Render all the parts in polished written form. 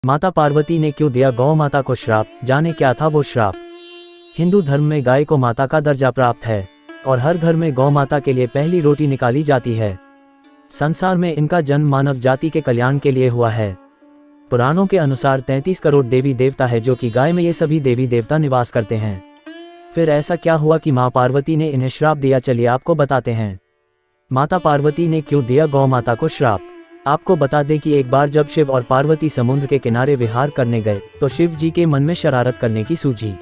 माता पार्वती ने क्यों दिया गौ माता को श्राप, जाने क्या था वो श्राप। हिंदू धर्म में गाय को माता का दर्जा प्राप्त है और हर घर में गौ माता के लिए पहली रोटी निकाली जाती है। संसार में इनका जन्म मानव जाति के कल्याण के लिए हुआ है। पुराणों के अनुसार 33 करोड़ देवी देवता है, जो कि गाय में ये सभी देवी देवता निवास करते हैं। फिर ऐसा क्या हुआ कि माँ पार्वती ने इन्हें श्राप दिया, चलिए आपको बताते हैं। माता पार्वती ने क्यों दिया गौ माता को श्राप। आपको बता दें कि एक बार जब शिव और पार्वती समुद्र के किनारे विहार करने गए तो शिव जी के मन में शरारत करने की सूझी।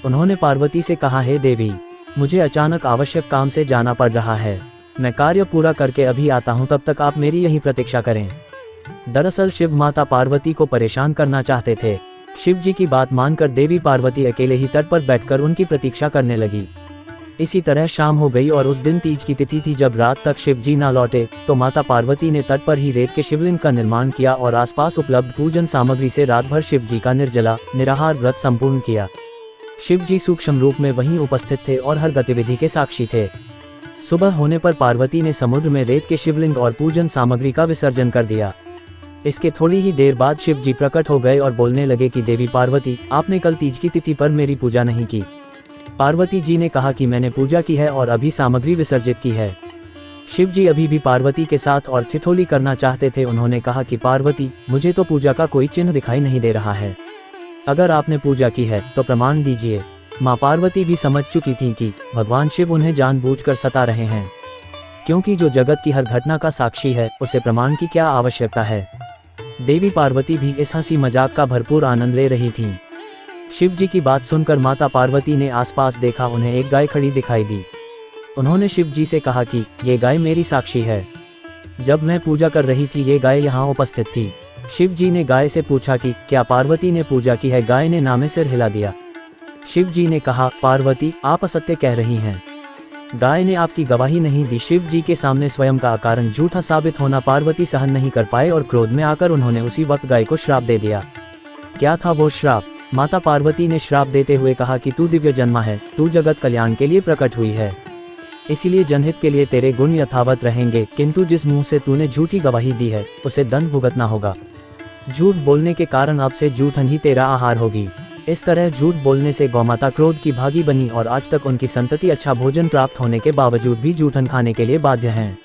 उन्होंने पार्वती से कहा, हे देवी, मुझे अचानक आवश्यक काम से जाना पड़ रहा है, मैं कार्य पूरा करके अभी आता हूँ, तब तक आप मेरी यहीं प्रतीक्षा करें। दरअसल शिव माता पार्वती को परेशान करना चाहते थे। शिव जी की बात मानकर देवी पार्वती अकेले ही तट पर बैठकर उनकी प्रतीक्षा करने लगी। इसी तरह शाम हो गई और उस दिन तीज की तिथि थी। जब रात तक शिव जी ना लौटे तो माता पार्वती ने तट पर ही रेत के शिवलिंग का निर्माण किया और आसपास उपलब्ध पूजन सामग्री से रात भर शिव जी का निर्जला निराहार व्रत संपूर्ण किया। शिव जी सूक्ष्म रूप में वहीं उपस्थित थे और हर गतिविधि के साक्षी थे। सुबह होने पर पार्वती ने समुद्र में रेत के शिवलिंग और पूजन सामग्री का विसर्जन कर दिया। इसके थोड़ी ही देर बाद शिव जी प्रकट हो गए और बोलने लगे कि देवी पार्वती, आपने कल तीज की तिथि पर मेरी पूजा नहीं की। पार्वती जी ने कहा कि मैंने पूजा की है और अभी सामग्री विसर्जित की है। शिव जी अभी भी पार्वती के साथ और ठिठोली करना चाहते थे। उन्होंने कहा कि पार्वती, मुझे तो पूजा का कोई चिन्ह दिखाई नहीं दे रहा है, अगर आपने पूजा की है तो प्रमाण दीजिए। माँ पार्वती भी समझ चुकी थी कि भगवान शिव उन्हें जानबूझकर सता रहे हैं, क्योंकि जो जगत की हर घटना का साक्षी है उसे प्रमाण की क्या आवश्यकता है। देवी पार्वती भी इस हंसी मजाक का भरपूर आनंद ले रही थीं। शिव जी की बात सुनकर माता पार्वती ने आसपास देखा, उन्हें एक गाय खड़ी दिखाई दी। उन्होंने शिव जी से कहा कि ये गाय मेरी साक्षी है, जब मैं पूजा कर रही थी ये गाय यहाँ उपस्थित थी। शिव जी ने गाय से पूछा कि क्या पार्वती ने पूजा की है। गाय ने ना में सिर हिला दिया। शिव जी ने कहा, पार्वती, आप असत्य कह रही हैं, गाय ने आपकी गवाही नहीं दी। शिव जी के सामने स्वयं का अकारण झूठा साबित होना पार्वती सहन नहीं कर पाए और क्रोध में आकर उन्होंने उसी वक्त गाय को श्राप दे दिया। क्या था वो श्राप। माता पार्वती ने श्राप देते हुए कहा कि तू दिव्य जन्मा है, तू जगत कल्याण के लिए प्रकट हुई है, इसीलिए जनहित के लिए तेरे गुण यथावत रहेंगे, किंतु जिस मुंह से तूने झूठी गवाही दी है उसे दंड भुगतना होगा। झूठ बोलने के कारण अब से जूठन ही तेरा आहार होगी। इस तरह झूठ बोलने से गौमाता क्रोध की भागी बनी और आज तक उनकी संतति अच्छा भोजन प्राप्त होने के बावजूद भी जूठन खाने के लिए बाध्य हैं।